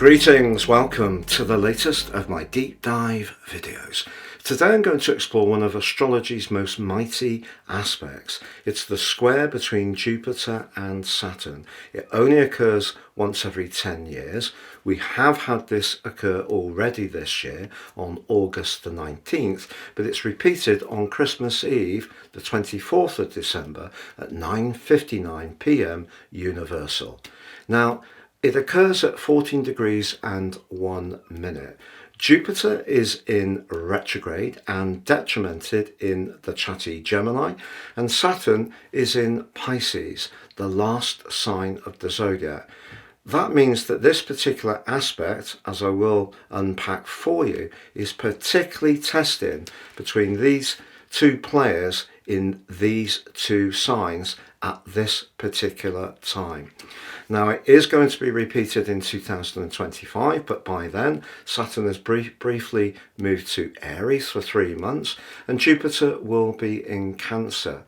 Greetings, welcome to the latest of my deep dive videos. Today I'm going to explore one of astrology's most mighty aspects. It's the square between Jupiter and Saturn. It only occurs once every 10 years. We have had this occur already this year on August the 19th, but it's repeated on Christmas Eve, the 24th of December at 9:59 p.m. Universal. Now, it occurs at 14 degrees and 1 minute. Jupiter is in retrograde and detrimented in the chatty Gemini, and Saturn is in Pisces, the last sign of the zodiac. That means that this particular aspect, as I will unpack for you, is particularly testing between these two players in these two signs at this particular time. Now, it is going to be repeated in 2025, but by then Saturn has briefly moved to Aries for 3 months and Jupiter will be in Cancer.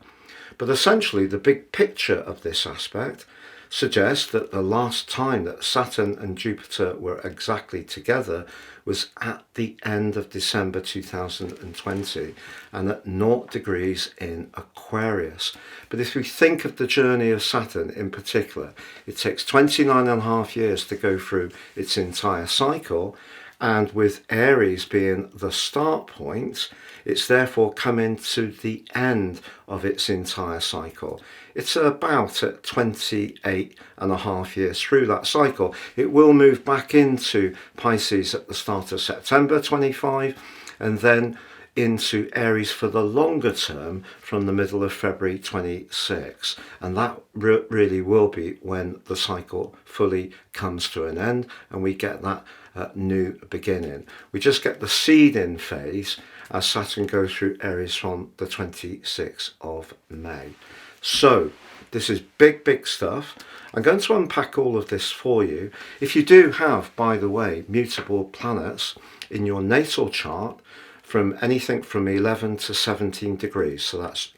But essentially the big picture of this aspect suggests that the last time that Saturn and Jupiter were exactly together was at the end of December 2020 and at 0 degrees in Aquarius. But if we think of the journey of Saturn in particular, it takes 29.5 years to go through its entire cycle, and with Aries being the start point, it's therefore coming to the end of its entire cycle. It's about at 28.5 years through that cycle. It will move back into Pisces at the start of September 25 and then into Aries for the longer term from the middle of February 26, and that really will be when the cycle fully comes to an end and we get that new beginning. We just get the seeding phase as Saturn goes through Aries from the 26th of May. So this is big stuff. I'm going to unpack all of this for you. If you do have, by the way, mutable planets in your natal chart from anything from 11 to 17 degrees, so that's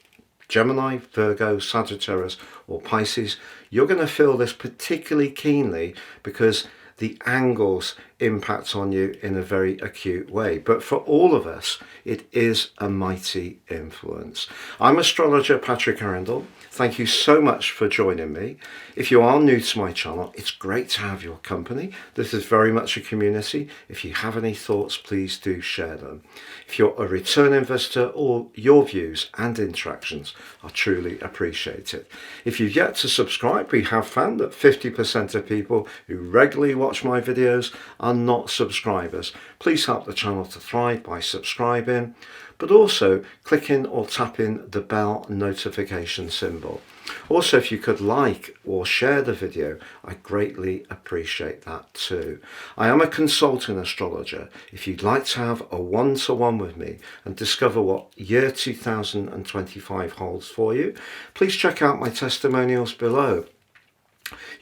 Gemini, Virgo, Sagittarius or Pisces, you're going to feel this particularly keenly because the angles impact on you in a very acute way. But for all of us, it is a mighty influence. I'm astrologer Patrick Arundell. Thank you so much for joining me. If you are new to my channel, it's great to have your company. This is very much a community. If you have any thoughts, please do share them. If you're a returning visitor, or your views and interactions are truly appreciated. If you've yet to subscribe, we have found that 50% of people who regularly watch my videos are not subscribers. Please help the channel to thrive by subscribing, but also clicking or tapping the bell notification symbol. Also, if you could like or share the video, I greatly appreciate that too. I am a consulting astrologer. If you'd like to have a one-to-one with me and discover what year 2025 holds for you, please check out my testimonials below.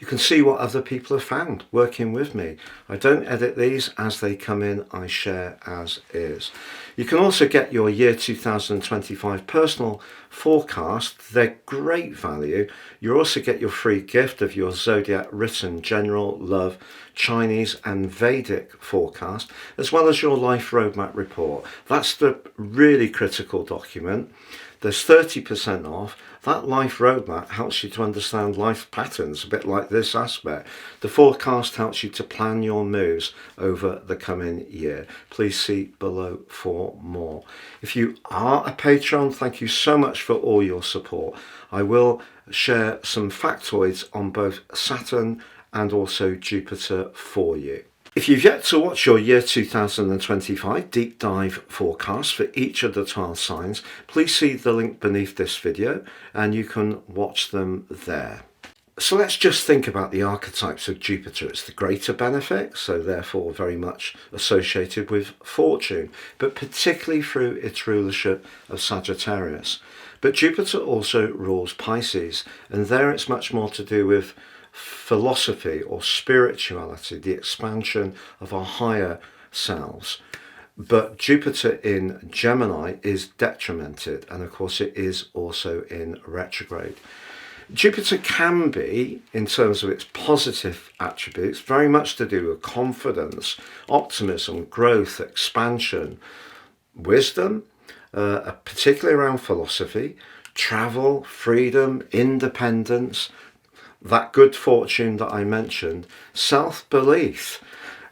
You can see what other people have found working with me. I don't edit these as they come in, I share as is. You can also get your year 2025 personal forecast. They're great value. You also get your free gift of your zodiac written general, love, Chinese and Vedic forecast, as well as your life roadmap report. That's the really critical document. There's 30% off. That life roadmap helps you to understand life patterns, a bit like this aspect. The forecast helps you to plan your moves over the coming year. Please see below for more. If you are a patron, thank you so much for all your support. I will share some factoids on both Saturn and also Jupiter for you. If you've yet to watch your year 2025 deep dive forecast for each of the 12 signs, please see the link beneath this video and you can watch them there. So let's just think about the archetypes of Jupiter. It's the greater benefit, so therefore very much associated with fortune, but particularly through its rulership of Sagittarius. But Jupiter also rules Pisces, and there it's much more to do with philosophy or spirituality, the expansion of our higher selves. But Jupiter in Gemini is detrimented, and of course it is also in retrograde. Jupiter can be, in terms of its positive attributes, very much to do with confidence, optimism, growth, expansion, wisdom, particularly around philosophy, travel, freedom, independence, that good fortune that I mentioned, self-belief,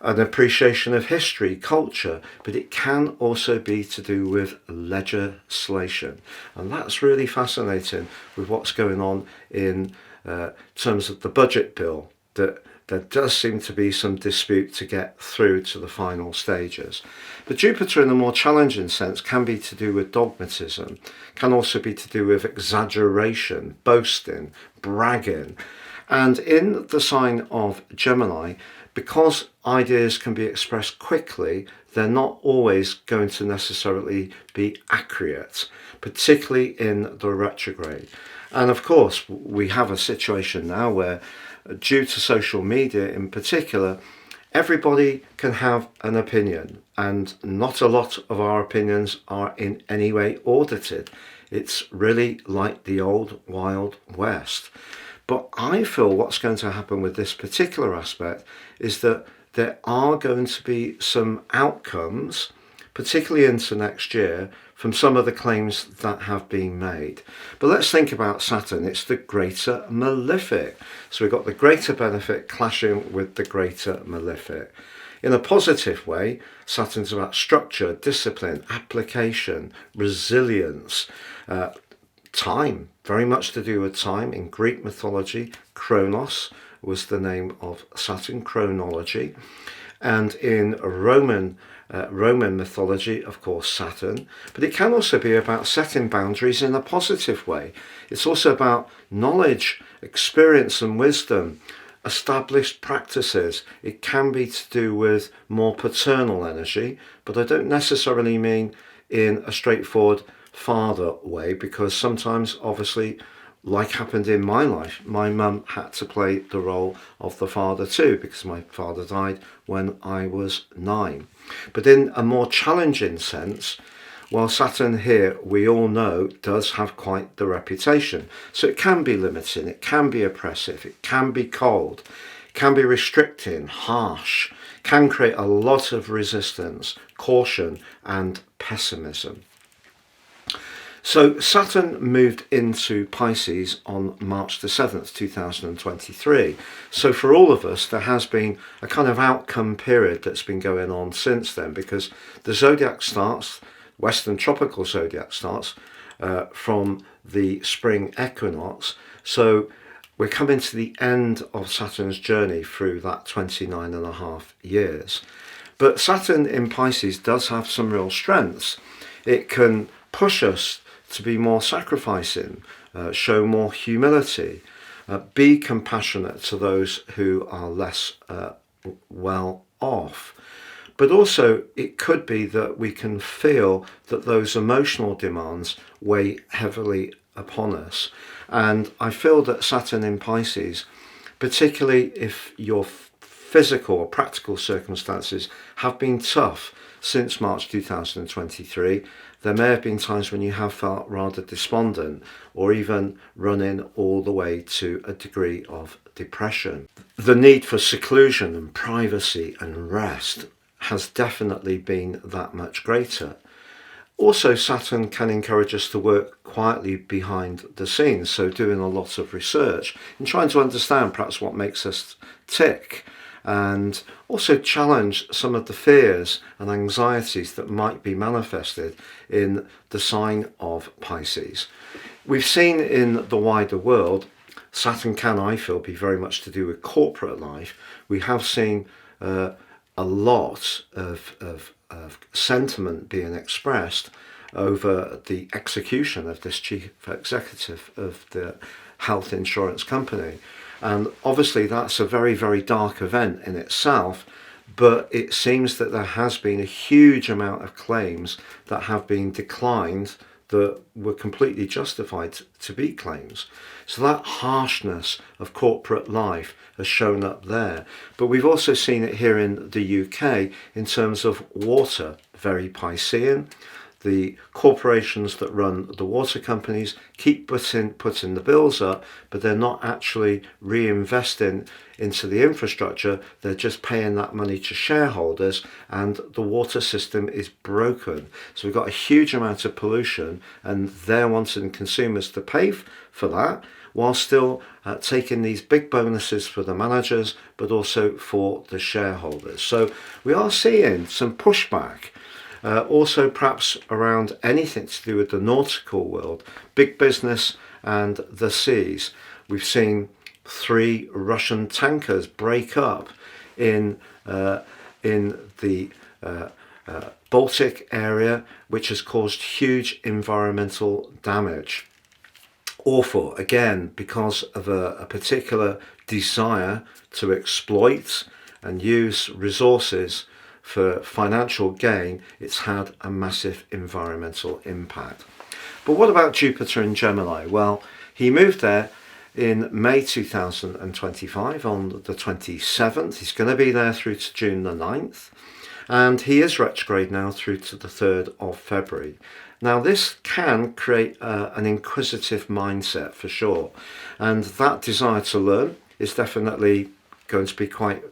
an appreciation of history, culture, but it can also be to do with legislation. And that's really fascinating with what's going on in terms of the budget bill, that there does seem to be some dispute to get through to the final stages. But Jupiter, in a more challenging sense, can be to do with dogmatism, can also be to do with exaggeration, boasting, bragging. And in the sign of Gemini, because ideas can be expressed quickly, they're not always going to necessarily be accurate, particularly in the retrograde. And of course, we have a situation now where, due to social media in particular, everybody can have an opinion, and not a lot of our opinions are in any way audited. It's really like the old Wild West. But I feel what's going to happen with this particular aspect is that there are going to be some outcomes, particularly into next year, from some of the claims that have been made. But let's think about Saturn. It's the greater malefic. So we've got the greater benefit clashing with the greater malefic. In a positive way, Saturn's about structure, discipline, application, resilience, time, very much to do with time. In Greek mythology, Chronos was the name of Saturn, chronology. And in Roman mythology, of course, Saturn. But it can also be about setting boundaries in a positive way. It's also about knowledge, experience and wisdom, established practices. It can be to do with more paternal energy, but I don't necessarily mean in a straightforward father way, because sometimes, obviously, like happened in my life, my mum had to play the role of the father too, because my father died when I was 9. But in a more challenging sense, while Saturn here, we all know, does have quite the reputation. So it can be limiting, it can be oppressive, it can be cold, it can be restricting, harsh, can create a lot of resistance, caution and pessimism. So Saturn moved into Pisces on March the 7th, 2023. So for all of us, there has been a kind of outcome period that's been going on since then, because the zodiac starts, Western tropical zodiac starts from the spring equinox. So we're coming to the end of Saturn's journey through that 29.5 years. But Saturn in Pisces does have some real strengths. It can push us to be more sacrificing, show more humility, be compassionate to those who are less well off. But also it could be that we can feel that those emotional demands weigh heavily upon us. And I feel that Saturn in Pisces, particularly if your physical or practical circumstances have been tough since March 2023, there may have been times when you have felt rather despondent, or even running all the way to a degree of depression. The need for seclusion and privacy and rest has definitely been that much greater. Also, Saturn can encourage us to work quietly behind the scenes, so doing a lot of research and trying to understand perhaps what makes us tick, and also challenge some of the fears and anxieties that might be manifested in the sign of Pisces. We've seen in the wider world, Saturn can, I feel, be very much to do with corporate life. We have seen a lot of sentiment being expressed over the execution of this chief executive of the health insurance company. And obviously that's a very, very dark event in itself, but it seems that there has been a huge amount of claims that have been declined that were completely justified to be claims. So that harshness of corporate life has shown up there. But we've also seen it here in the UK in terms of water, very Piscean. the corporations that run the water companies keep putting the bills up, but they're not actually reinvesting into the infrastructure. They're just paying that money to shareholders, and the water system is broken. So we've got a huge amount of pollution, and they're wanting consumers to pay for that, while still taking these big bonuses for the managers, but also for the shareholders. So we are seeing some pushback. Also perhaps around anything to do with the nautical world, big business and the seas. We've seen 3 Russian tankers break up in the Baltic area, which has caused huge environmental damage. Awful, again, because of a particular desire to exploit and use resources for financial gain. It's had a massive environmental impact. But what about Jupiter in Gemini? Well, he moved there in May 2025 on the 27th. He's going to be there through to June the 9th. And he is retrograde now through to the 3rd of February. Now this can create an inquisitive mindset for sure. And that desire to learn is definitely going to be quite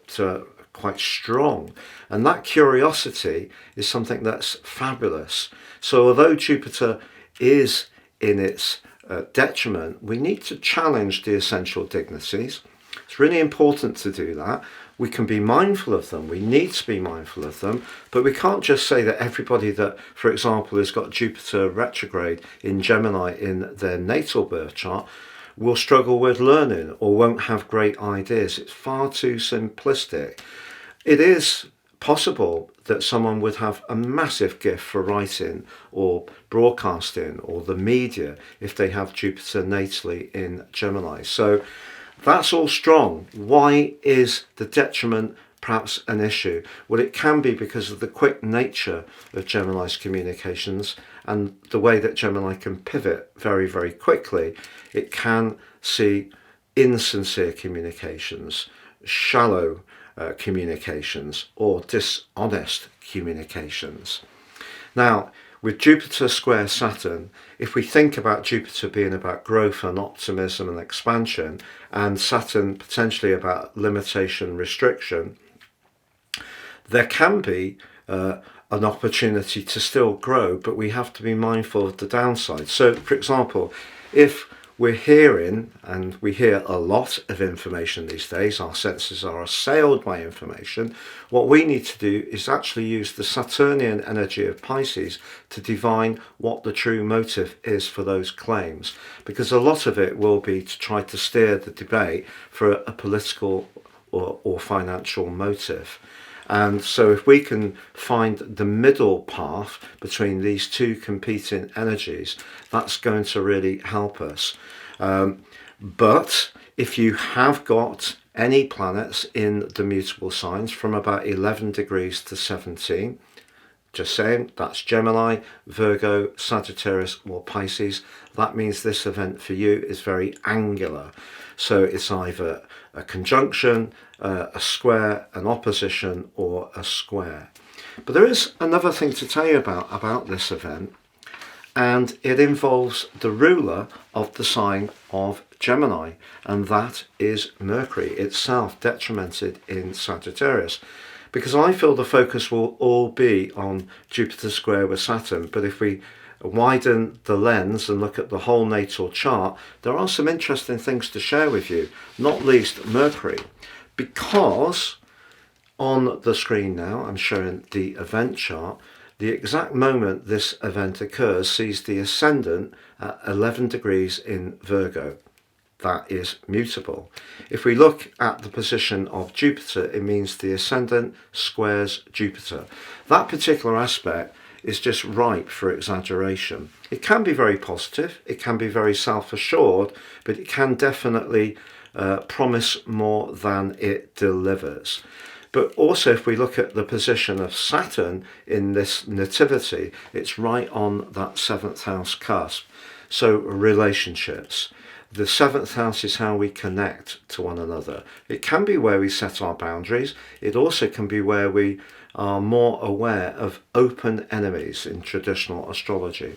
strong, and that curiosity is something that's fabulous. So although Jupiter is in its detriment, we need to challenge the essential dignities. It's really important to do that. We can be mindful of them, we need to be mindful of them, but we can't just say that everybody that, for example, has got Jupiter retrograde in Gemini in their natal birth chart will struggle with learning or won't have great ideas. It's far too simplistic. It is possible that someone would have a massive gift for writing or broadcasting or the media if they have Jupiter natally in Gemini. So that's all strong. Why is the detriment perhaps an issue? Well, it can be because of the quick nature of Gemini's communications and the way that Gemini can pivot very, very quickly. It can see insincere communications, shallow communications, or dishonest communications. Now, with Jupiter square Saturn, if we think about Jupiter being about growth and optimism and expansion, and Saturn potentially about limitation, restriction, there can be an opportunity to still grow, but we have to be mindful of the downside. So, for example, if we're hearing, and we hear a lot of information these days, our senses are assailed by information, what we need to do is actually use the Saturnian energy of Pisces to divine what the true motive is for those claims, because a lot of it will be to try to steer the debate for a political or financial motive. And so if we can find the middle path between these two competing energies, that's going to really help us. But if you have got any planets in the mutable signs from about 11 degrees to 17, just saying, that's Gemini, Virgo, Sagittarius or Pisces, that means this event for you is very angular. So it's either a conjunction, a square, an opposition, or a square. But there is another thing to tell you about this event, and it involves the ruler of the sign of Gemini, and that is Mercury itself, detrimented in Sagittarius. Because I feel the focus will all be on Jupiter square with Saturn, but if we widen the lens and look at the whole natal chart, there are some interesting things to share with you, not least Mercury, because on the screen now I'm showing the event chart. The exact moment this event occurs sees the ascendant at 11 degrees in Virgo. That is mutable. If we look at the position of Jupiter, it means the ascendant squares Jupiter. That particular aspect is just ripe for exaggeration. It can be very positive, it can be very self-assured, but it can definitely promise more than it delivers. But also if we look at the position of Saturn in this nativity, it's right on that 7th house cusp. So relationships. The 7th house is how we connect to one another. It can be where we set our boundaries. It also can be where we are more aware of open enemies in traditional astrology.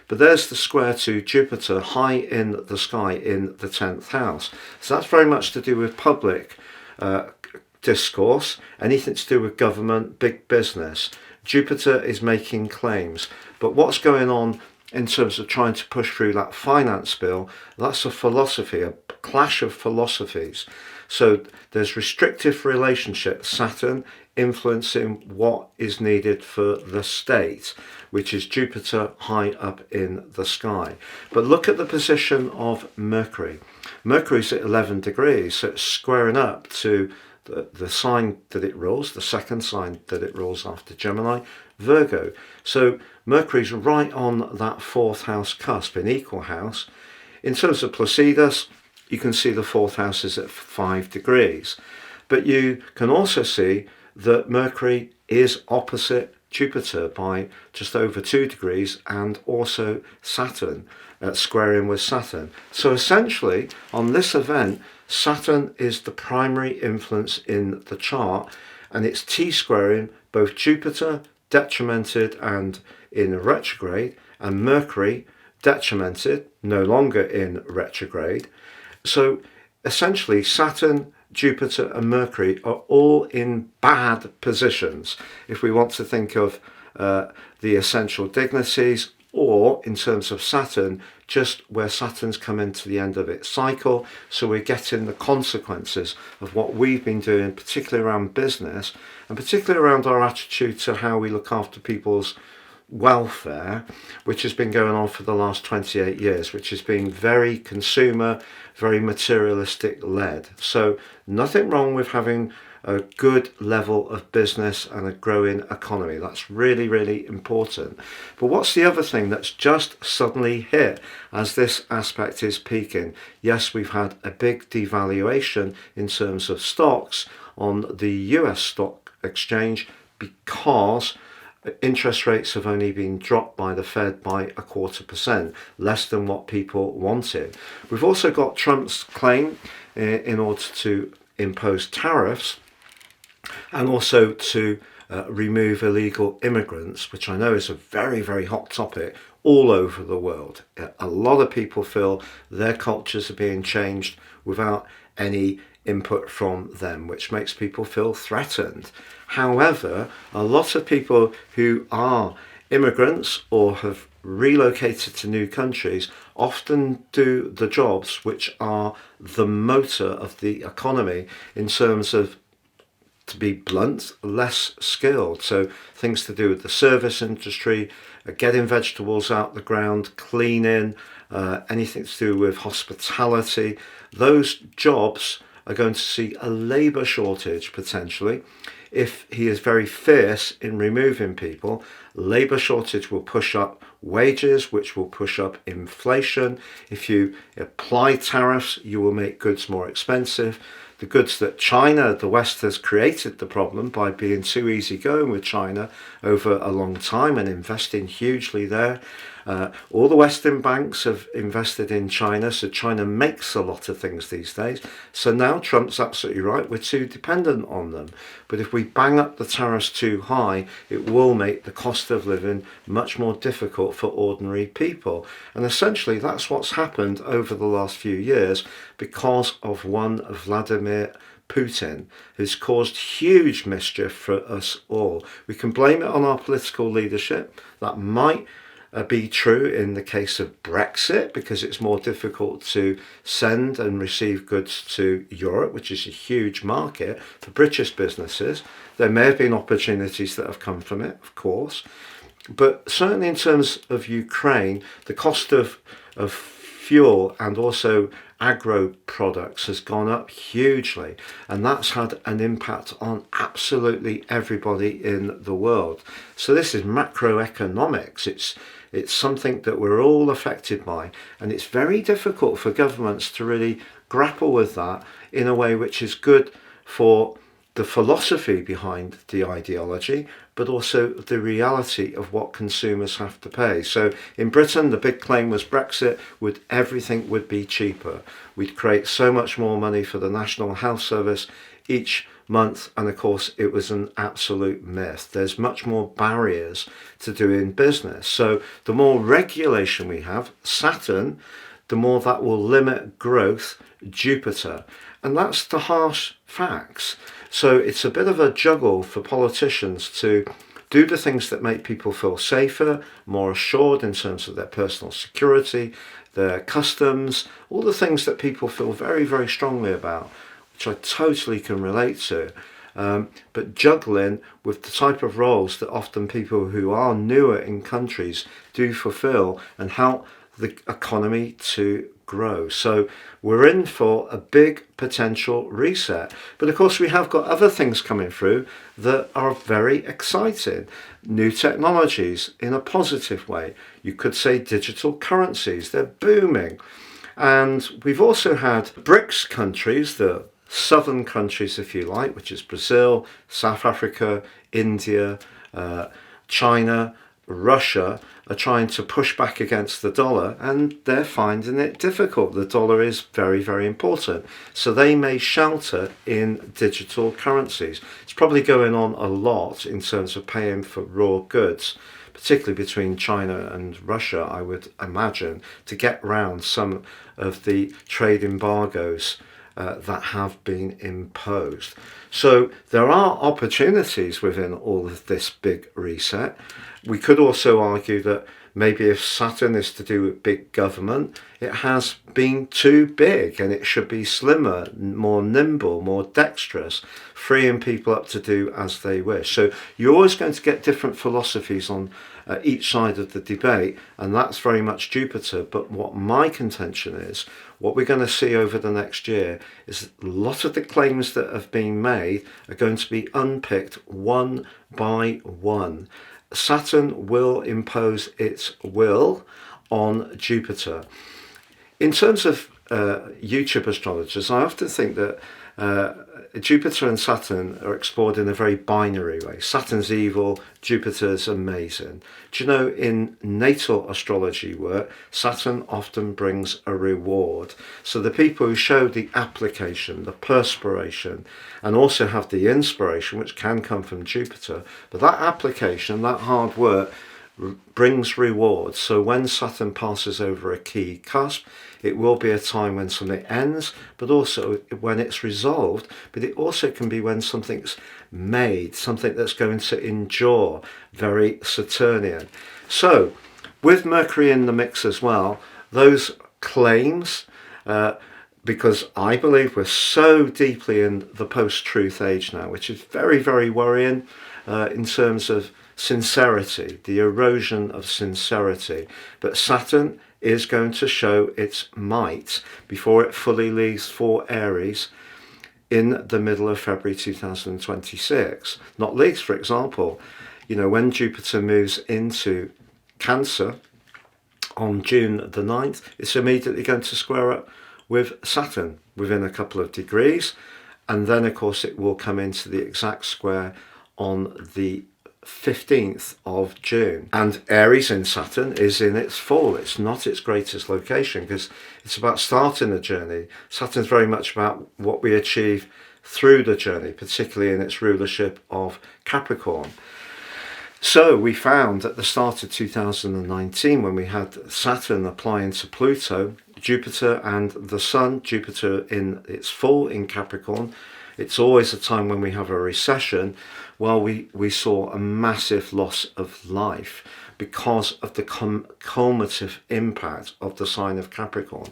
But there's the square to Jupiter high in the sky in the 10th house. So that's very much to do with public discourse, anything to do with government, big business. Jupiter is making claims. But what's going on in terms of trying to push through that finance bill, that's a philosophy, a clash of philosophies. So there's restrictive relationships, Saturn influencing what is needed for the state, which is Jupiter high up in the sky. But look at the position of Mercury. Mercury's at 11 degrees, so it's squaring up to the sign that it rules, the second sign that it rules after Gemini, Virgo. So Mercury's right on that fourth house cusp, in equal house. In terms of Placidus, you can see the fourth house is at 5 degrees. But you can also see that Mercury is opposite Jupiter by just over 2 degrees, and also Saturn squaring with Saturn. So essentially, on this event, Saturn is the primary influence in the chart, and it's T-squaring both Jupiter, detrimented and in retrograde, and Mercury, detrimented, no longer in retrograde. So essentially, Saturn, Jupiter and Mercury are all in bad positions if we want to think of the essential dignities, or in terms of Saturn, just where Saturn's come into the end of its cycle. So we're getting the consequences of what we've been doing, particularly around business and particularly around our attitude to how we look after people's welfare, which has been going on for the last 28 years, which has been very consumer, very materialistic led. So nothing wrong with having a good level of business and a growing economy. That's really, really important. But what's the other thing that's just suddenly hit as this aspect is peaking? Yes, we've had a big devaluation in terms of stocks on the US stock exchange because interest rates have only been dropped by the Fed by 0.25%, less than what people wanted. We've also got Trump's claim in order to impose tariffs and also to remove illegal immigrants, which I know is a very, very hot topic all over the world. A lot of people feel their cultures are being changed without any input from them, which makes people feel threatened. However, a lot of people who are immigrants or have relocated to new countries often do the jobs which are the motor of the economy in terms of, to be blunt, less skilled. So things to do with the service industry, getting vegetables out the ground, cleaning, anything to do with hospitality. Those jobs are going to see a labour shortage potentially. If he is very fierce in removing people, labour shortage will push up wages, which will push up inflation. If you apply tariffs, you will make goods more expensive. The goods that China, the West, has created the problem by being too easygoing with China over a long time and investing hugely there. All the Western banks have invested in China, so China makes a lot of things these days. So now Trump's absolutely right, we're too dependent on them. But if we bang up the tariffs too high, it will make the cost of living much more difficult for ordinary people. And essentially that's what's happened over the last few years because of one Vladimir Putin, who's caused huge mischief for us all. We can blame it on our political leadership. That might be true in the case of Brexit, because it's more difficult to send and receive goods to Europe, which is a huge market for British businesses. There may have been opportunities that have come from it, of course, but certainly in terms of Ukraine, the cost of fuel and also agro products has gone up hugely, and that's had an impact on absolutely everybody in the world. So this is macroeconomics. It's something that we're all affected by, and it's very difficult for governments to really grapple with that in a way which is good for the philosophy behind the ideology, but also the reality of what consumers have to pay. So in Britain, the big claim was Brexit, everything would be cheaper. We'd create so much more money for the National Health Service each month, and of course it was an absolute myth. There's much more barriers to doing business. So the more regulation we have, Saturn, the more that will limit growth, Jupiter. And that's the harsh facts. So it's a bit of a juggle for politicians to do the things that make people feel safer, more assured in terms of their personal security, their customs, all the things that people feel very, very strongly about, which I totally can relate to. But juggling with the type of roles that often people who are newer in countries do fulfill and help the economy to grow. So we're in for a big potential reset. But of course we have got other things coming through that are very exciting. New technologies in a positive way. You could say digital currencies, they're booming. And we've also had BRICS countries, the southern countries if you like, which is Brazil, South Africa, India, China, Russia, are trying to push back against the dollar, and they're finding it difficult. The dollar is very, very important. So they may shelter in digital currencies. It's probably going on a lot in terms of paying for raw goods, particularly between China and Russia, I would imagine, to get around some of the trade embargoes that have been imposed. So there are opportunities within all of this big reset. We could also argue that maybe if Saturn is to do with big government, it has been too big and it should be slimmer, more nimble, more dexterous, freeing people up to do as they wish. So you're always going to get different philosophies on each side of the debate, and that's very much Jupiter. But what my contention is, what we're going to see over the next year is a lot of the claims that have been made are going to be unpicked one by one. Saturn will impose its will on Jupiter. In terms of YouTube astrologers, I often think that Jupiter and Saturn are explored in a very binary way. Saturn's evil, Jupiter's amazing. Do you know, in natal astrology work, Saturn often brings a reward. So the people who show the application, the perspiration, and also have the inspiration, which can come from Jupiter, but that application, that hard work, brings rewards. So when Saturn passes over a key cusp, it will be a time when something ends, but also when it's resolved. But it also can be when something's made, something that's going to endure, very Saturnian. So with Mercury in the mix as well, those claims, because I believe we're so deeply in the post-truth age now, which is very, very worrying in terms of sincerity, the erosion of sincerity. But Saturn is going to show its might before it fully leaves for Aries in the middle of February 2026. Not least, for example, you know, when Jupiter moves into Cancer on June the 9th, it's immediately going to square up with Saturn within a couple of degrees. And then, of course, it will come into the exact square on the 15th of June. And Aries in Saturn is in its fall. It's not its greatest location because it's about starting the journey. Saturn's very much about what we achieve through the journey, particularly in its rulership of Capricorn. So we found at the start of 2019, when we had Saturn applying to Pluto, Jupiter and the Sun, Jupiter in its fall in Capricorn, it's always a time when we have a recession. Well, we saw a massive loss of life because of the cumulative impact of the sign of Capricorn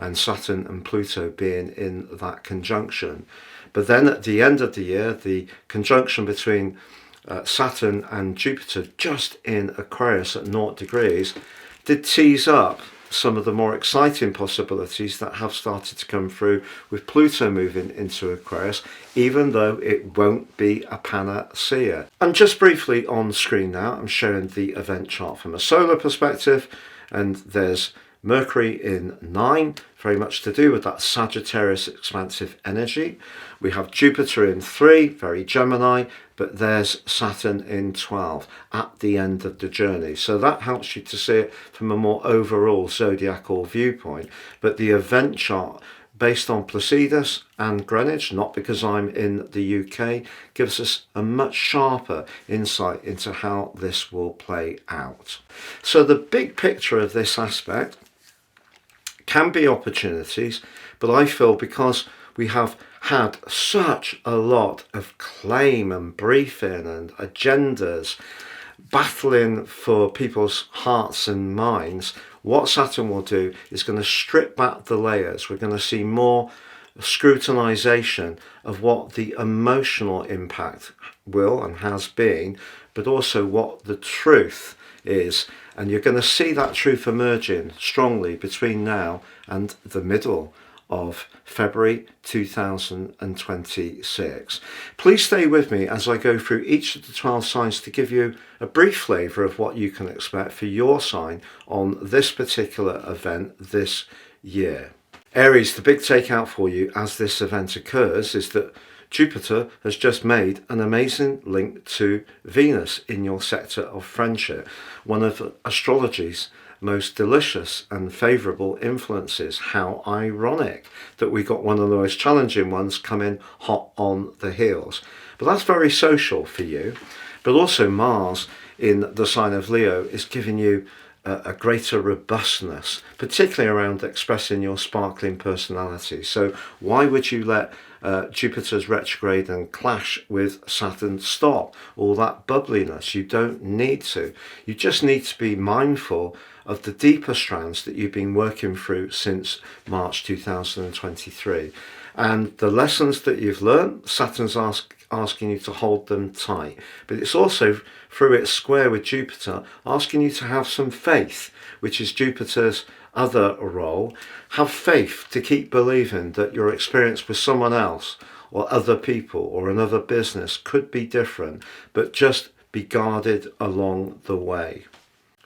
and Saturn and Pluto being in that conjunction. But then at the end of the year, the conjunction between Saturn and Jupiter just in Aquarius at 0 degrees did tease up some of the more exciting possibilities that have started to come through with Pluto moving into Aquarius, even though it won't be a panacea. And just briefly on screen now, I'm showing the event chart from a solar perspective, and there's Mercury in 9, very much to do with that Sagittarius expansive energy. We have Jupiter in 3, very Gemini, but there's Saturn in 12 at the end of the journey. So that helps you to see it from a more overall zodiacal viewpoint. But the event chart based on Placidus and Greenwich, not because I'm in the UK, gives us a much sharper insight into how this will play out. So the big picture of this aspect can be opportunities, but I feel because we have had such a lot of claim and briefing and agendas battling for people's hearts and minds, what Saturn will do is going to strip back the layers. We're going to see more scrutinization of what the emotional impact will and has been, but also what the truth is. And you're going to see that truth emerging strongly between now and the middle of February 2026. Please stay with me as I go through each of the 12 signs to give you a brief flavour of what you can expect for your sign on this particular event this year. Aries, the big takeout for you as this event occurs is that Jupiter has just made an amazing link to Venus in your sector of friendship, one of astrology's most delicious and favourable influences. How ironic that we got one of the most challenging ones come in hot on the heels. But that's very social for you. But also Mars in the sign of Leo is giving you a greater robustness, particularly around expressing your sparkling personality. So why would you let Jupiter's retrograde and clash with Saturn stop all that bubbliness? You don't need to. You just need to be mindful of the deeper strands that you've been working through since March 2023. And the lessons that you've learned, Saturn's asking you to hold them tight. But it's also, through its square with Jupiter, asking you to have some faith, which is Jupiter's other role. Have faith to keep believing that your experience with someone else or other people or another business could be different, but just be guarded along the way.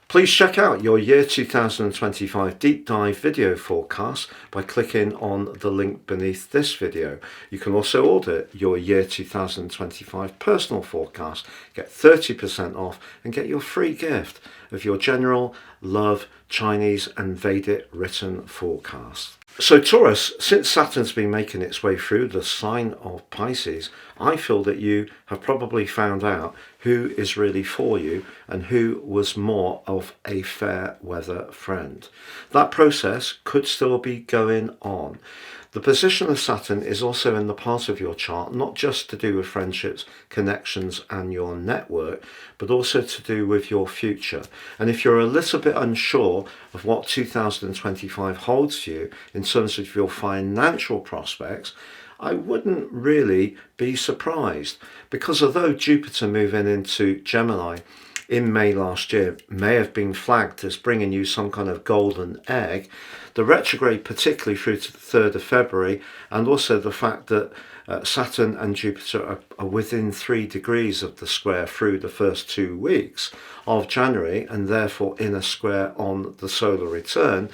Please check out your year 2025 deep dive video forecast by clicking on the link beneath this video. You can also order your year 2025 personal forecast, get 30% off and get your free gift of your general love Chinese and Vedic written forecast. So Taurus, since Saturn's been making its way through the sign of Pisces, I feel that you have probably found out who is really for you and who was more of a fair weather friend. That process could still be going on. The position of Saturn is also in the part of your chart, not just to do with friendships, connections and your network, but also to do with your future. And if you're a little bit unsure of what 2025 holds for you in terms of your financial prospects, I wouldn't really be surprised, because although Jupiter moving into Gemini in May last year may have been flagged as bringing you some kind of golden egg, the retrograde particularly through to the 3rd of February, and also the fact that Saturn and Jupiter are within 3 degrees of the square through the first 2 weeks of January, and therefore in a square on the solar return,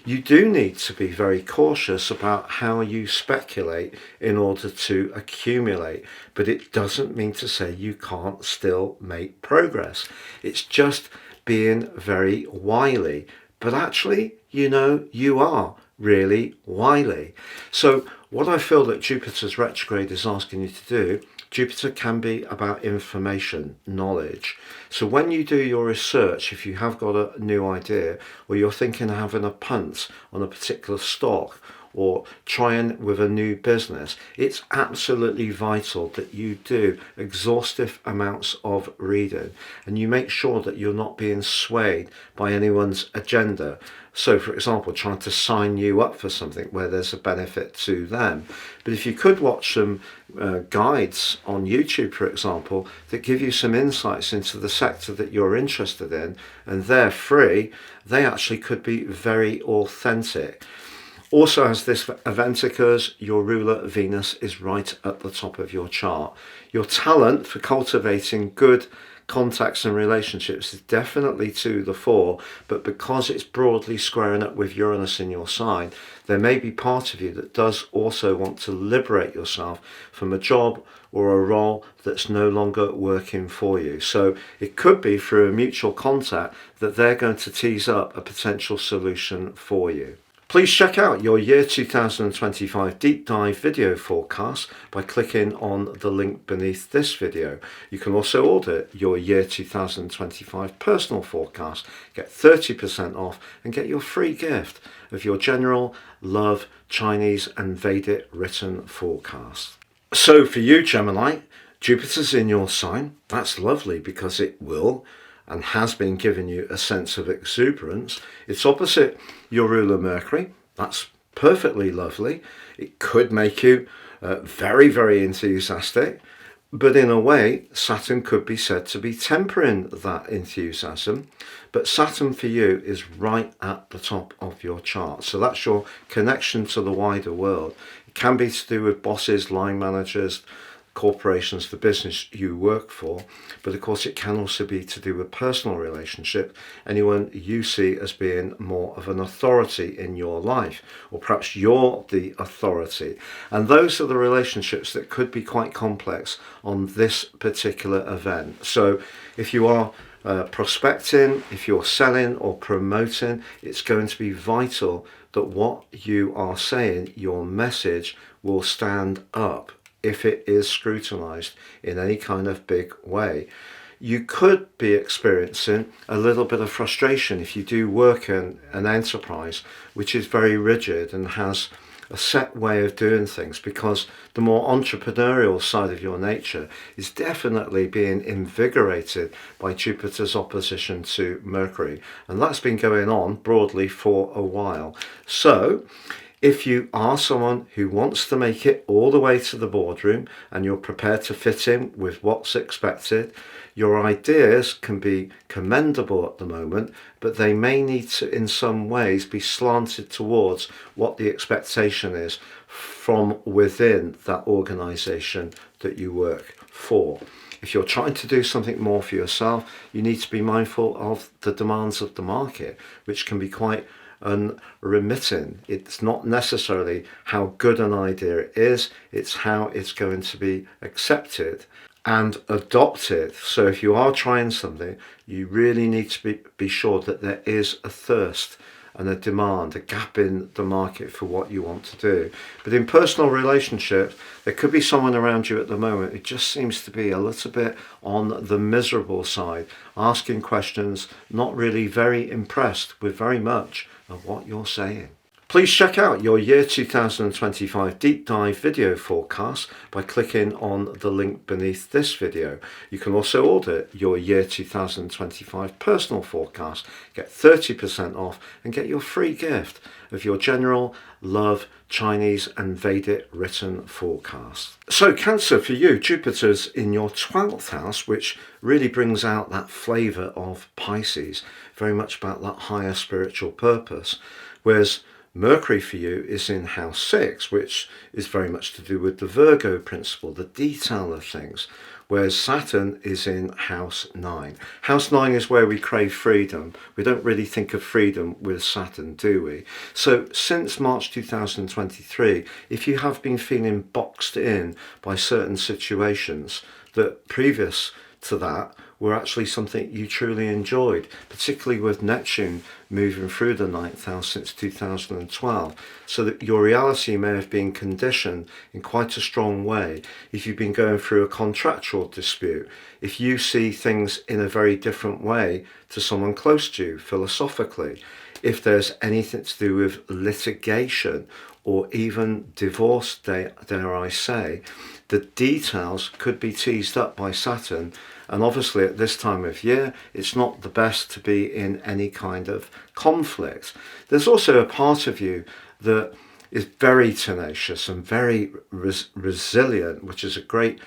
you do need to be very cautious about how you speculate in order to accumulate. But it doesn't mean to say you can't still make progress. It's just being very wily. But actually, you know, you are really wily. So what I feel that Jupiter's retrograde is asking you to do, Jupiter can be about information, knowledge. So when you do your research, if you have got a new idea, or you're thinking of having a punt on a particular stock, or trying with a new business, it's absolutely vital that you do exhaustive amounts of reading and you make sure that you're not being swayed by anyone's agenda. So for example, trying to sign you up for something where there's a benefit to them. But if you could watch some guides on YouTube, for example, that give you some insights into the sector that you're interested in, and they're free, they actually could be very authentic. Also, as this event occurs, your ruler Venus is right at the top of your chart. Your talent for cultivating good contacts and relationships is definitely to the fore, but because it's broadly squaring up with Uranus in your sign, there may be part of you that does also want to liberate yourself from a job or a role that's no longer working for you. So it could be through a mutual contact that they're going to tease up a potential solution for you. Please check out your year 2025 deep dive video forecast by clicking on the link beneath this video. You can also order your year 2025 personal forecast, get 30% off and get your free gift of your general, love, Chinese and Vedic written forecast. So for you, Gemini, Jupiter's in your sign. That's lovely because it will and has been giving you a sense of exuberance. It's opposite your ruler Mercury. That's perfectly lovely. It could make you very, very enthusiastic, but in a way, Saturn could be said to be tempering that enthusiasm. But Saturn for you is right at the top of your chart. So that's your connection to the wider world. It can be to do with bosses, line managers, corporations, the business you work for, but of course it can also be to do with personal relationship, anyone you see as being more of an authority in your life, or perhaps you're the authority. And those are the relationships that could be quite complex on this particular event. So if you are prospecting, if you're selling or promoting, it's going to be vital that what you are saying, your message, will stand up if it is scrutinized in any kind of big way. You could be experiencing a little bit of frustration if you do work in an enterprise which is very rigid and has a set way of doing things, because the more entrepreneurial side of your nature is definitely being invigorated by Jupiter's opposition to Mercury, and that's been going on broadly for a while. So if you are someone who wants to make it all the way to the boardroom and you're prepared to fit in with what's expected, your ideas can be commendable at the moment, but they may need to in some ways be slanted towards what the expectation is from within that organisation that you work for. If you're trying to do something more for yourself, you need to be mindful of the demands of the market, which can be quite unremitting. It's not necessarily how good an idea it is, it's how it's going to be accepted and adopted. So if you are trying something, you really need to be sure that there is a thirst and a demand, a gap in the market for what you want to do. But in personal relationships, there could be someone around you at the moment who just seems to be a little bit on the miserable side, asking questions, not really very impressed with very much of what you're saying. Please check out your year 2025 deep dive video forecast by clicking on the link beneath this video. You can also order your year 2025 personal forecast, get 30% off and get your free gift of your general, love, Chinese and Vedic written forecast. So Cancer, for you, Jupiter's in your 12th house, which really brings out that flavour of Pisces, very much about that higher spiritual purpose, whereas Mercury for you is in house 6, which is very much to do with the Virgo principle, the detail of things, whereas Saturn is in house 9. House 9 is where we crave freedom. We don't really think of freedom with Saturn, do we? So since March 2023, if you have been feeling boxed in by certain situations that previous to that were actually something you truly enjoyed, particularly with Neptune moving through the 9th house since 2012, so that your reality may have been conditioned in quite a strong way. If you've been going through a contractual dispute, if you see things in a very different way to someone close to you philosophically, if there's anything to do with litigation or even divorce, dare I say, the details could be teased up by Saturn. And obviously at this time of year, it's not the best to be in any kind of conflict. There's also a part of you that is very tenacious and very resilient, which is a great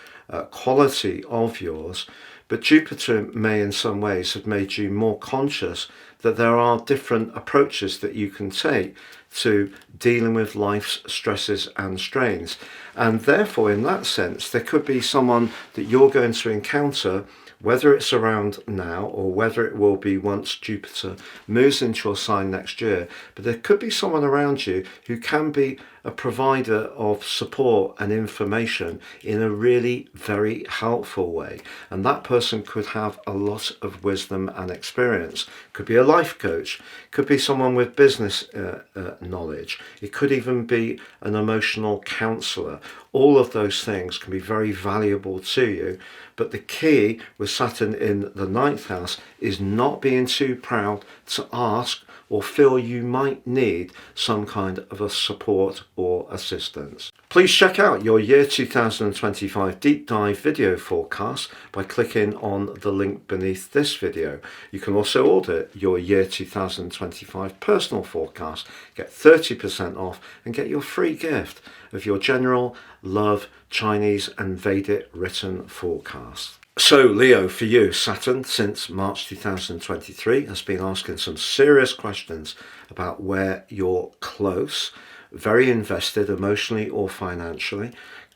quality of yours. But Jupiter may in some ways have made you more conscious that there are different approaches that you can take to dealing with life's stresses and strains. And therefore, in that sense, there could be someone that you're going to encounter, whether it's around now or whether it will be once Jupiter moves into your sign next year. But there could be someone around you who can be a provider of support and information in a really very helpful way. And that person could have a lot of wisdom and experience. Could be a life coach, could be someone with business knowledge. It could even be an emotional counselor. All of those things can be very valuable to you. But the key with Saturn in the ninth house is not being too proud to ask or feel you might need some kind of a support or assistance. Please check out your year 2025 deep dive video forecast by clicking on the link beneath this video. You can also order your year 2025 personal forecast, get 30% off and get your free gift of your general love Chinese and Vedic written forecast. So Leo, for you, Saturn since March 2023 has been asking some serious questions about where you're close, very invested emotionally or financially.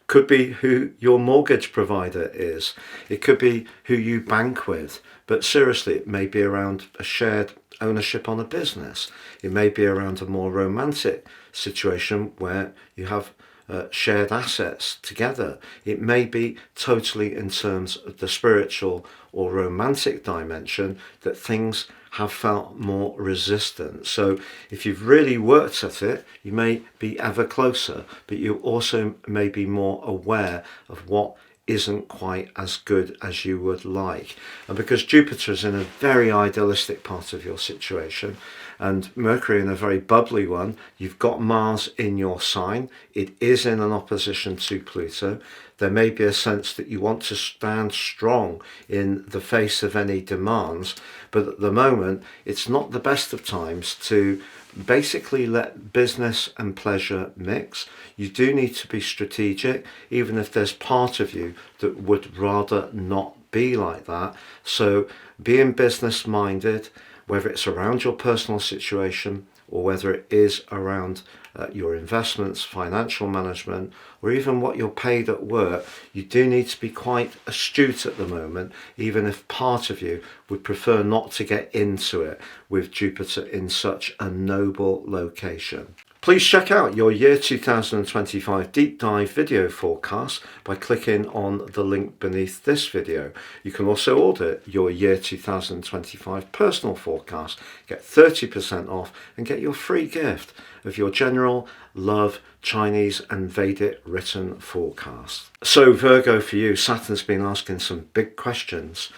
Could be who your mortgage provider is. It could be who you bank with. But seriously, it may be around a shared ownership on a business. It may be around a more romantic situation where you have shared assets together. It may be totally in terms of the spiritual or romantic dimension that things have felt more resistant. So if you've really worked at it, you may be ever closer, but you also may be more aware of what isn't quite as good as you would like. And because Jupiter is in a very idealistic part of your situation and Mercury in a very bubbly one, you've got Mars in your sign. It is in an opposition to Pluto. There may be a sense that you want to stand strong in the face of any demands, but at the moment it's not the best of times to basically let business and pleasure mix. You do need to be strategic, even if there's part of you that would rather not be like that. So being business minded, whether it's around your personal situation or whether it is around your investments, financial management, or even what you're paid at work, you do need to be quite astute at the moment, even if part of you would prefer not to get into it with Jupiter in such a noble location. Please check out your year 2025 deep dive video forecast by clicking on the link beneath this video. You can also order your year 2025 personal forecast, get 30% off and get your free gift of your general love Chinese and Vedic written forecast. So Virgo, for you, Saturn's been asking some big questions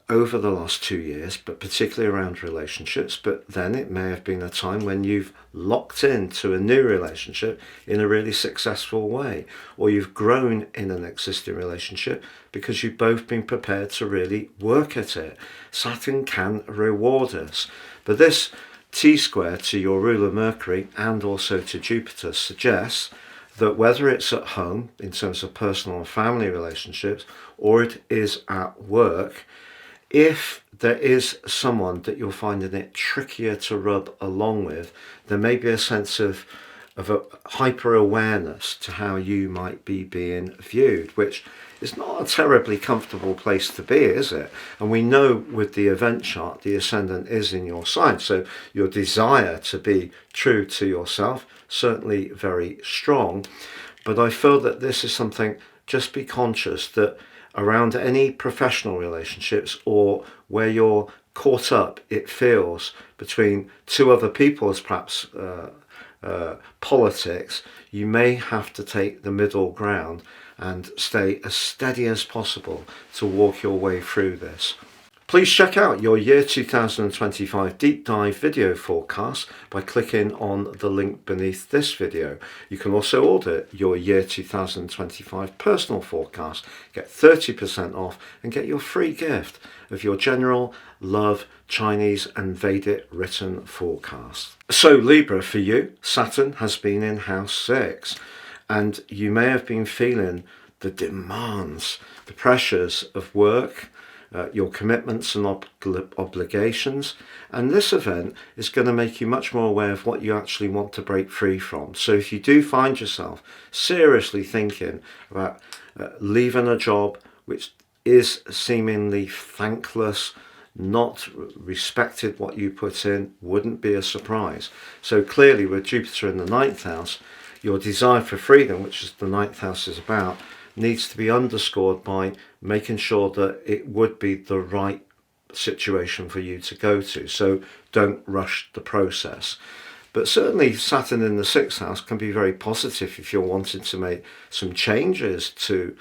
over the last 2 years, but particularly around relationships. But then it may have been a time when you've locked into a new relationship in a really successful way, or you've grown in an existing relationship because you've both been prepared to really work at it. Saturn can reward us, but this T-square to your ruler Mercury and also to Jupiter suggests that whether it's at home in terms of personal and family relationships or it is at work, if there is someone that you're finding it trickier to rub along with, there may be a sense of a hyper awareness to how you might be being viewed, which is not a terribly comfortable place to be, is it? And we know with the event chart, the ascendant is in your sign, so your desire to be true to yourself, certainly very strong. But I feel that this is something, just be conscious that around any professional relationships or where you're caught up, it feels, between two other people's perhaps politics, you may have to take the middle ground and stay as steady as possible to walk your way through this. Please check out your year 2025 deep dive video forecast by clicking on the link beneath this video. You can also order your year 2025 personal forecast, get 30% off and get your free gift of your general love Chinese and Vedic written forecast. So Libra, for you, Saturn has been in house 6 and you may have been feeling the demands, the pressures of work, your commitments and obligations, and this event is going to make you much more aware of what you actually want to break free from. So if you do find yourself seriously thinking about leaving a job which is seemingly thankless, not respected what you put in, wouldn't be a surprise. So clearly with Jupiter in the ninth house, Your desire for freedom, which is the ninth house is about, needs to be underscored by making sure that it would be the right situation for you to go to. So don't rush the process. But certainly Saturn in the sixth house can be very positive if you're wanting to make some changes to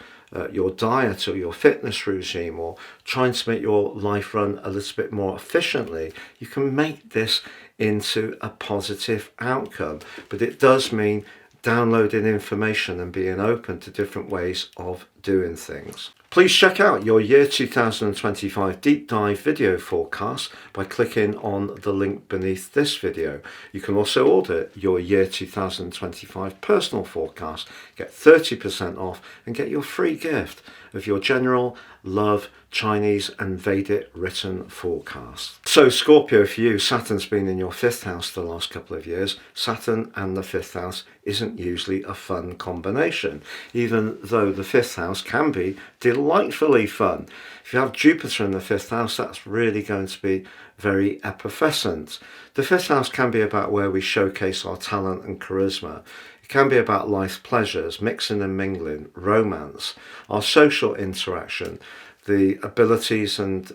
your diet or your fitness regime, or trying to make your life run a little bit more efficiently. You can make this into a positive outcome, but it does mean downloading information and being open to different ways of doing things. Please check out your year 2025 deep dive video forecast by clicking on the link beneath this video. You can also order your year 2025 personal forecast, get 30% off and get your free gift of your general love, Chinese and Vedic written forecast. So Scorpio, for you, Saturn's been in your fifth house the last couple of years. Saturn and the fifth house isn't usually a fun combination, even though the fifth house can be delightfully fun. If you have Jupiter in the fifth house, that's really going to be very effervescent. The fifth house can be about where we showcase our talent and charisma. It can be about life's pleasures, mixing and mingling, romance, our social interaction, the abilities and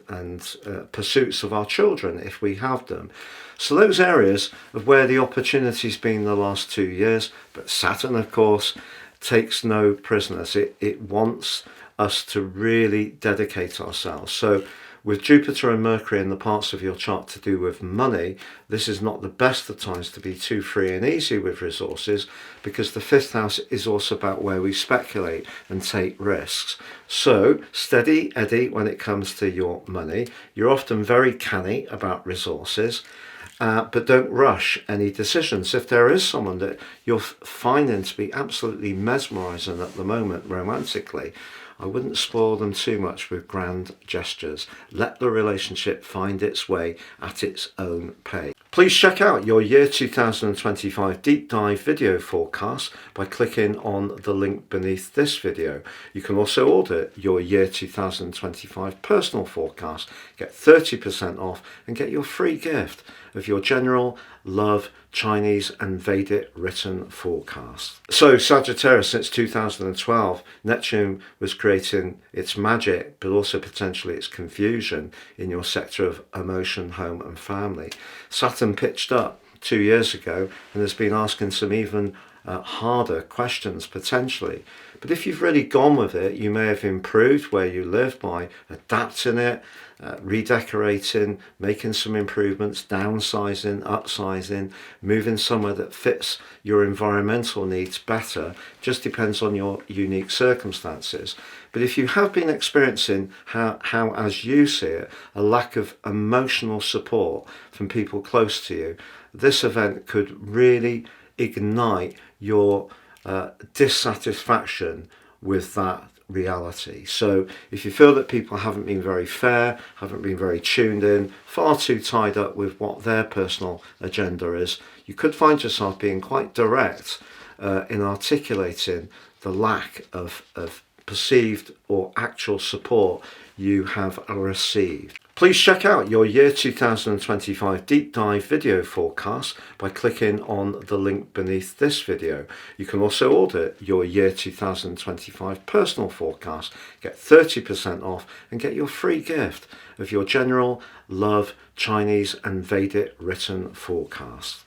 pursuits of our children if we have them. So those areas of where the opportunity's been the last 2 years, but Saturn, of course, takes no prisoners. It wants us to really dedicate ourselves. So with Jupiter and Mercury in the parts of your chart to do with money, this is not the best of times to be too free and easy with resources, because the fifth house is also about where we speculate and take risks. So steady Eddie when it comes to your money. You're often very canny about resources, but don't rush any decisions. If there is someone that you're finding to be absolutely mesmerizing at the moment romantically, I wouldn't spoil them too much with grand gestures. Let the relationship find its way at its own pace. Please check out your year 2025 deep dive video forecast by clicking on the link beneath this video. You can also order your year 2025 personal forecast, get 30% off and get your free gift of your general love, Chinese and Vedic written forecast. So Sagittarius, since 2012, Neptune was creating its magic, but also potentially its confusion in your sector of emotion, home and family. Saturn pitched up 2 years ago and has been asking some even harder questions potentially. But if you've really gone with it, you may have improved where you live by adapting it, redecorating, making some improvements, downsizing, upsizing, moving somewhere that fits your environmental needs better. Just depends on your unique circumstances. But if you have been experiencing how as you see it, a lack of emotional support from people close to you, this event could really ignite your dissatisfaction with that reality. So if you feel that people haven't been very fair, haven't been very tuned in, far too tied up with what their personal agenda is, you could find yourself being quite direct in articulating the lack of perceived or actual support you have received. Please check out your year 2025 deep dive video forecast by clicking on the link beneath this video. You can also order your year 2025 personal forecast, get 30% off and get your free gift of your general love, Chinese and Vedic written forecast.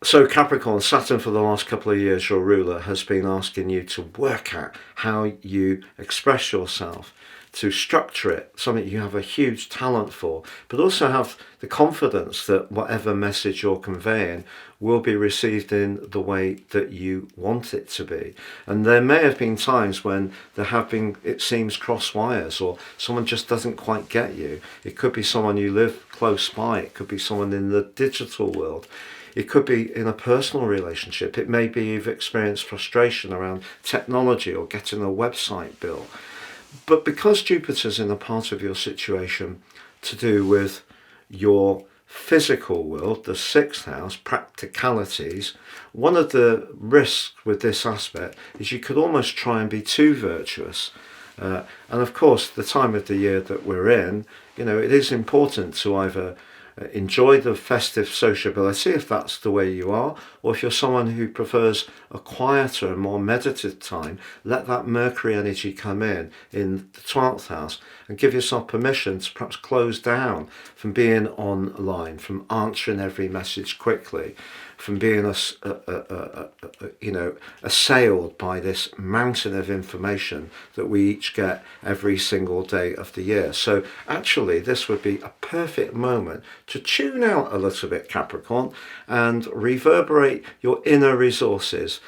So Capricorn, Saturn for the last couple of years, your ruler, has been asking you to work out how you express yourself, to structure it, something you have a huge talent for, but also have the confidence that whatever message you're conveying will be received in the way that you want it to be. And there may have been times when there have been, it seems, cross wires, or someone just doesn't quite get you. It could be someone you live close by, it could be someone in the digital world. It could be in a personal relationship. It may be you've experienced frustration around technology or getting a website built. But because Jupiter's in a part of your situation to do with your physical world, the sixth house, practicalities, one of the risks with this aspect is you could almost try and be too virtuous. And of course, the time of the year that we're in, you know, it is important to either enjoy the festive sociability if that's the way you are, or if you're someone who prefers a quieter and more meditative time, let that Mercury energy come in the 12th house and give yourself permission to perhaps close down from being online, from answering every message quickly, from being assailed by this mountain of information that we each get every single day of the year. So actually this would be a perfect moment to tune out a little bit, Capricorn, and reverberate your inner resources,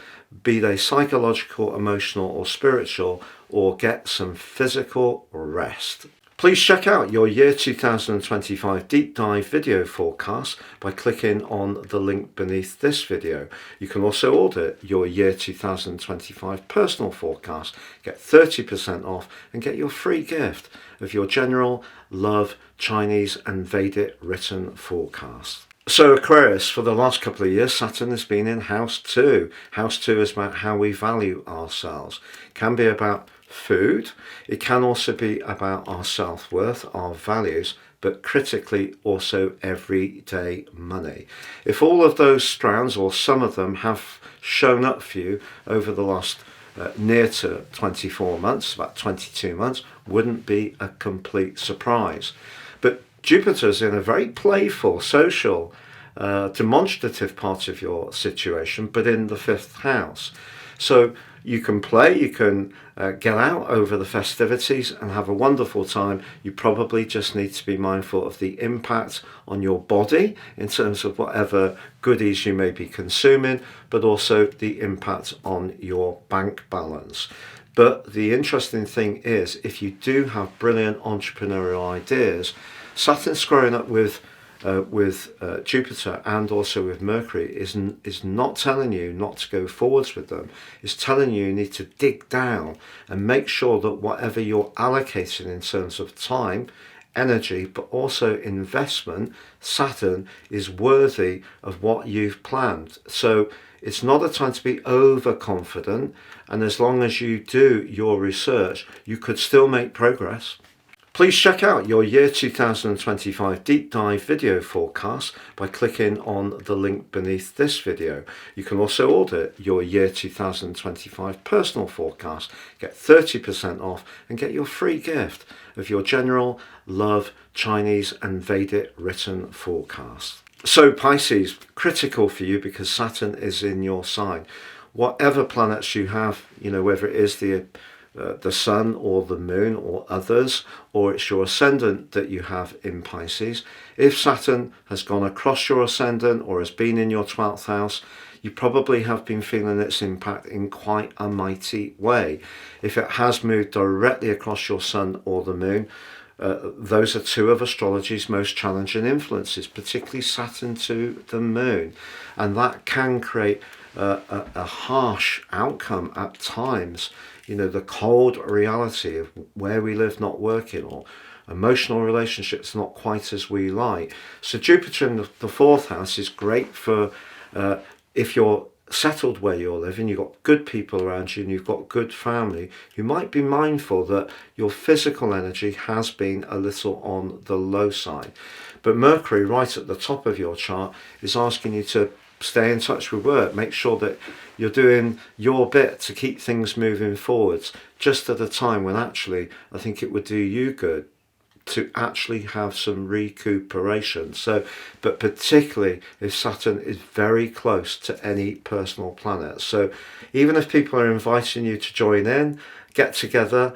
be they psychological, emotional or spiritual, or get some physical rest. Please check out your year 2025 deep dive video forecast by clicking on the link beneath this video. You can also order your year 2025 personal forecast, get 30% off and get your free gift of your general love, Chinese and Vedic written forecast. So Aquarius, for the last couple of years, Saturn has been in house 2. House 2 is about how we value ourselves. It can be about food. It can also be about our self-worth, our values, but critically also everyday money. If all of those strands, or some of them, have shown up for you over the last near to 24 months, about 22 months, wouldn't be a complete surprise. But Jupiter's in a very playful, social, demonstrative part of your situation, but in the 5th house. So you can play, you can get out over the festivities and have a wonderful time. You probably just need to be mindful of the impact on your body in terms of whatever goodies you may be consuming, but also the impact on your bank balance. But the interesting thing is, if you do have brilliant entrepreneurial ideas, Saturn squaring up with Jupiter and also with Mercury is not telling you not to go forwards with them. It's telling you you need to dig down and make sure that whatever you're allocating in terms of time, energy, but also investment, Saturn is worthy of what you've planned. So it's not a time to be overconfident, and as long as you do your research, you could still make progress. Please check out your year 2025 deep dive video forecast by clicking on the link beneath this video. You can also order your year 2025 personal forecast, get 30% off and get your free gift of your general love, Chinese and Vedic written forecast. So Pisces, critical for you because Saturn is in your sign. Whatever planets you have, whether it is the sun or the moon or others, or it's your ascendant that you have in Pisces, if Saturn has gone across your ascendant or has been in your 12th house, you probably have been feeling its impact in quite a mighty way. If it has moved directly across your sun or the moon, those are two of astrology's most challenging influences, particularly Saturn to the moon, and that can create a harsh outcome at times. The cold reality of where we live not working, or emotional relationships not quite as we like. So Jupiter in the 4th house is great for if you're settled where you're living, you've got good people around you and you've got good family. You might be mindful that your physical energy has been a little on the low side. But Mercury right at the top of your chart is asking you to stay in touch with work, make sure that you're doing your bit to keep things moving forwards, just at a time when actually I think it would do you good to actually have some recuperation. So, but particularly if Saturn is very close to any personal planet. So even if people are inviting you to join in, get together,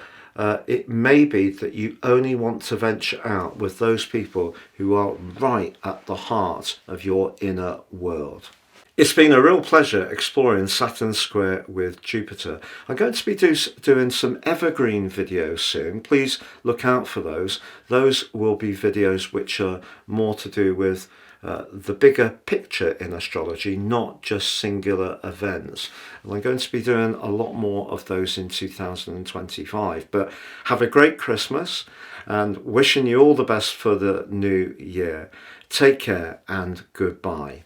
it may be that you only want to venture out with those people who are right at the heart of your inner world. It's been a real pleasure exploring Saturn square with Jupiter. I'm going to be doing some evergreen videos soon. Please look out for those. Those will be videos which are more to do with the bigger picture in astrology, not just singular events. And I'm going to be doing a lot more of those in 2025. But have a great Christmas and wishing you all the best for the new year. Take care and goodbye.